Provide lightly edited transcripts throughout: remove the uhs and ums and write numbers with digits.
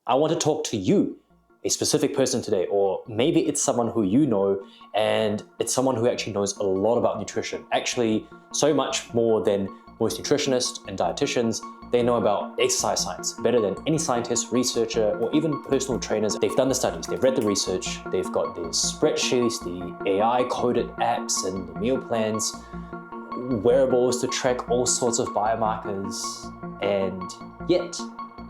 I want to talk to you, a specific person today, or maybe it's someone who you know and it's someone who actually knows a lot about nutrition, actually so much more than most nutritionists and dietitians. They know about exercise science better than any scientist, researcher, or even personal trainers. They've done the studies, they've read the research, they've got the spreadsheets, the AI-coded apps and the meal plans, wearables to track all sorts of biomarkers, and yet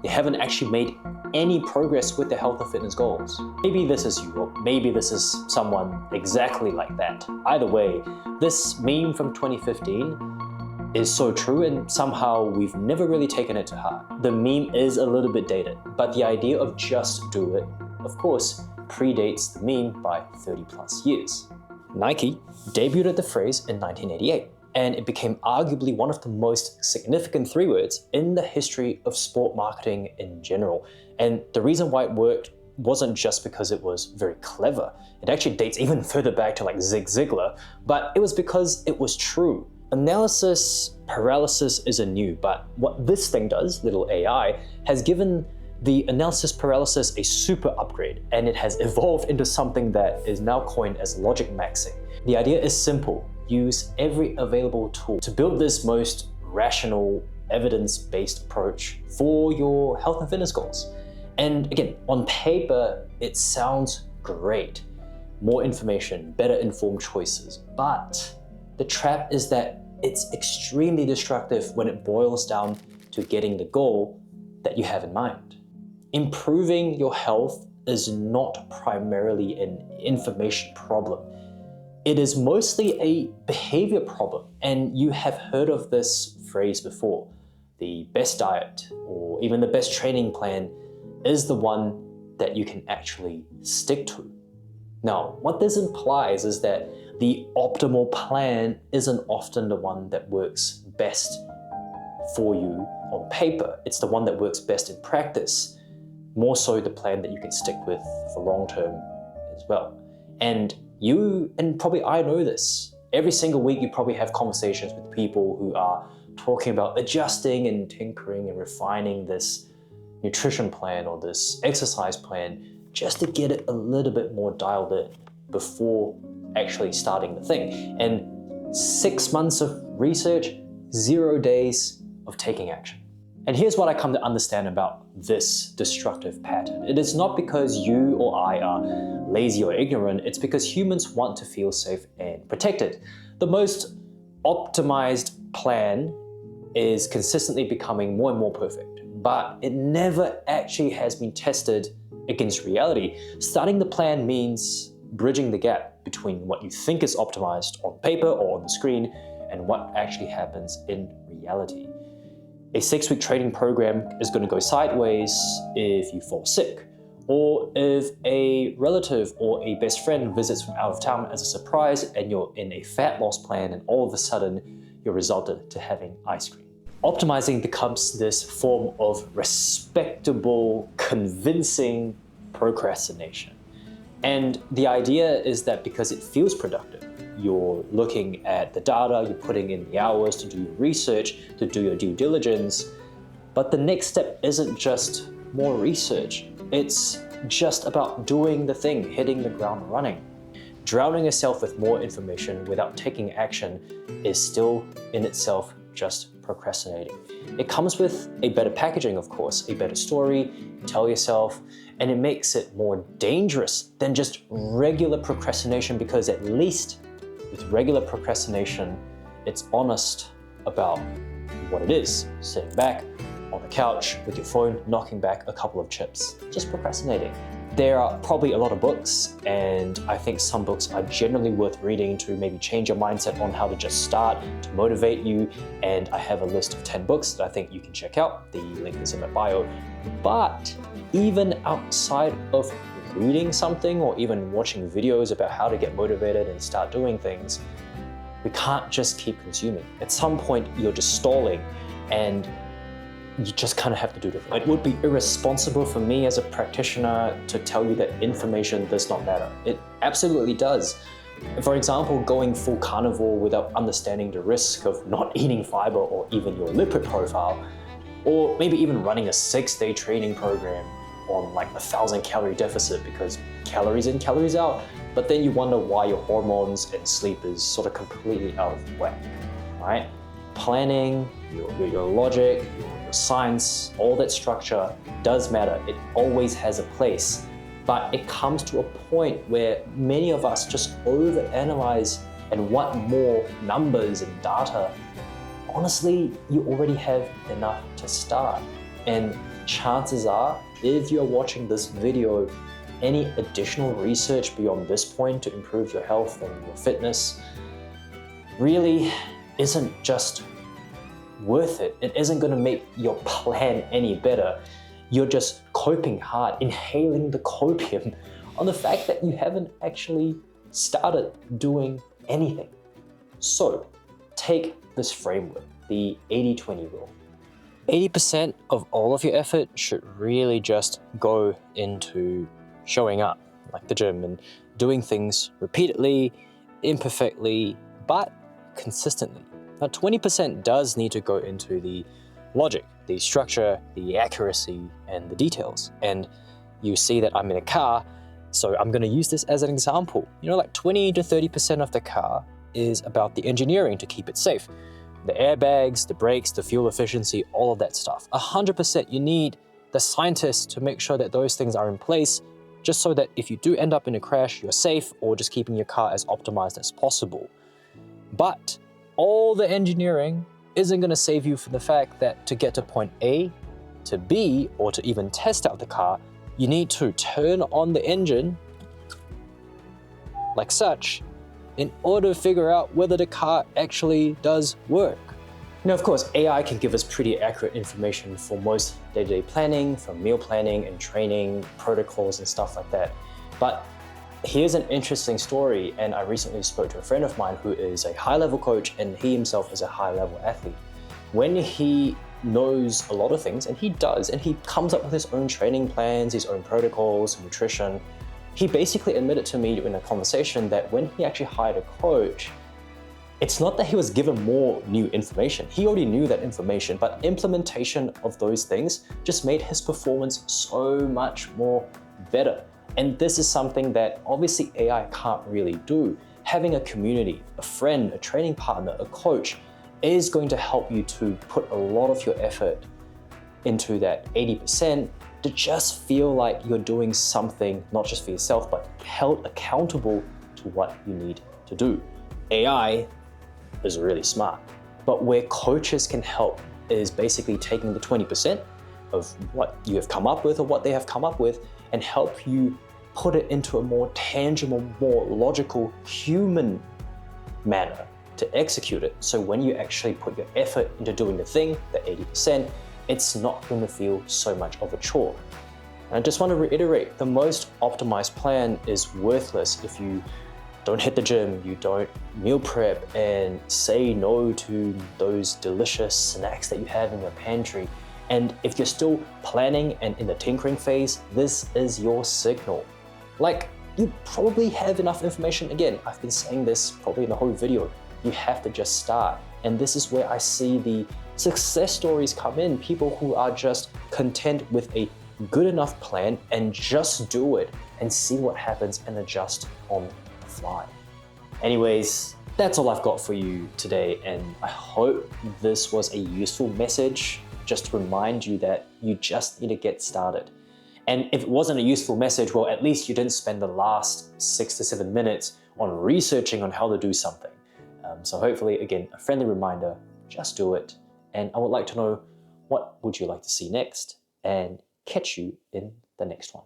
they haven't actually made any progress with their health and fitness goals. Maybe this is you, or maybe this is someone exactly like that. Either way, this meme from 2015 is so true, and somehow we've never really taken it to heart. The meme is a little bit dated, but the idea of just do it, of course, predates the meme by 30 plus years. Nike debuted the phrase in 1988, and it became arguably one of the most significant 3 words in the history of sport marketing in general. And the reason why it worked wasn't just because it was very clever. It actually dates even further back to like Zig Ziglar, but it was because it was true. Analysis paralysis isn't new, but what this thing does, little AI, has given the analysis paralysis a super upgrade, and it has evolved into something that is now coined as logic maxing. The idea is simple. Use every available tool to build this most rational, evidence-based approach for your health and fitness goals. And again, on paper, it sounds great. More information, better informed choices, but the trap is that it's extremely destructive when it boils down to getting the goal that you have in mind. Improving your health is not primarily an information problem. It is mostly a behavior problem, and you have heard of this phrase before. The best diet, or even the best training plan, is the one that you can actually stick to. Now, what this implies is that the optimal plan isn't often the one that works best for you on paper. It's the one that works best in practice, more so the plan that you can stick with for long term as well. And you, and probably I know this, every single week you probably have conversations with people who are talking about adjusting and tinkering and refining this nutrition plan or this exercise plan just to get it a little bit more dialed in before actually starting the thing. And 6 months of research, 0 days of taking action. And here's what I come to understand about this destructive pattern. It is not because you or I are lazy or ignorant, it's because humans want to feel safe and protected. The most optimized plan is consistently becoming more and more perfect, but it never actually has been tested against reality. Starting the plan means bridging the gap between what you think is optimized on paper or on the screen and what actually happens in reality. A 6-week training program is going to go sideways if you fall sick, or if a relative or a best friend visits from out of town as a surprise and you're in a fat loss plan and all of a sudden you're resulted to having ice cream. Optimizing becomes this form of respectable, convincing procrastination. And the idea is that because it feels productive, you're looking at the data, you're putting in the hours to do your research, to do your due diligence, but the next step isn't just more research. It's just about doing the thing, hitting the ground running. Drowning yourself with more information without taking action is still in itself just procrastinating. It comes with a better packaging, of course, a better story, you tell yourself, and it makes it more dangerous than just regular procrastination, because at least with regular procrastination, it's honest about what it is. Sitting back on the couch with your phone, knocking back a couple of chips, just procrastinating. There are probably a lot of books, and I think some books are generally worth reading to maybe change your mindset on how to just start, to motivate you. And I have a list of 10 books that I think you can check out. The link is in my bio. But even outside of reading something or even watching videos about how to get motivated and start doing things, we can't just keep consuming. At some point, you're just stalling, and you just kind of have to do the thing. It would be irresponsible for me as a practitioner to tell you that information does not matter. It absolutely does. For example, going full carnivore without understanding the risk of not eating fiber or even your lipid profile, or maybe even running a 6-day training program, on like 1,000 calorie deficit because calories in, calories out, but then you wonder why your hormones and sleep is sort of completely out of whack, right? Planning, your logic, your science, all that structure does matter. It always has a place, but it comes to a point where many of us just overanalyze and want more numbers and data. Honestly, you already have enough to start. And chances are, if you're watching this video, any additional research beyond this point to improve your health and your fitness really isn't just worth it. It isn't going to make your plan any better. You're just coping hard, inhaling the copium on the fact that you haven't actually started doing anything. So take this framework, the 80-20 rule. 80% of all of your effort should really just go into showing up, like the gym, and doing things repeatedly, imperfectly, but consistently. Now, 20% does need to go into the logic, the structure, the accuracy, and the details. And you see that I'm in a car, so I'm going to use this as an example. You know, like 20 to 30% of the car is about the engineering to keep it safe. The airbags, the brakes, the fuel efficiency, all of that stuff. 100% you need the scientists to make sure that those things are in place, just so that if you do end up in a crash, you're safe, or just keeping your car as optimized as possible. But all the engineering isn't going to save you from the fact that to get to point A to B, or to even test out the car, you need to turn on the engine like such in order to figure out whether the car actually does work. Now, of course, AI can give us pretty accurate information for most day-to-day planning, from meal planning and training, protocols and stuff like that. But here's an interesting story, and I recently spoke to a friend of mine who is a high-level coach, and he himself is a high-level athlete. When he knows a lot of things, and he does, and he comes up with his own training plans, his own protocols, nutrition, he basically admitted to me in a conversation that when he actually hired a coach, it's not that he was given more new information. He already knew that information, but implementation of those things just made his performance so much more better. And this is something that obviously AI can't really do. Having a community, a friend, a training partner, a coach is going to help you to put a lot of your effort into that 80% to just feel like you're doing something, not just for yourself, but held accountable to what you need to do. AI is really smart, but where coaches can help is basically taking the 20% of what you have come up with or what they have come up with and help you put it into a more tangible, more logical, human manner to execute it. So when you actually put your effort into doing the thing, the 80%, it's not going to feel so much of a chore. And I just want to reiterate, the most optimized plan is worthless if you don't hit the gym, you don't meal prep and say no to those delicious snacks that you have in your pantry. And if you're still planning and in the tinkering phase, this is your signal. Like, you probably have enough information. Again, I've been saying this probably in the whole video. You have to just start. And this is where I see the success stories come in. People who are just content with a good enough plan and just do it and see what happens and adjust on the fly. Anyways, that's all I've got for you today. And I hope this was a useful message, just to remind you that you just need to get started. And if it wasn't a useful message, well, at least you didn't spend the last 6 to 7 minutes on researching on how to do something. So hopefully, again, a friendly reminder, just do it. And I would like to know, what would you like to see next? And catch you in the next one.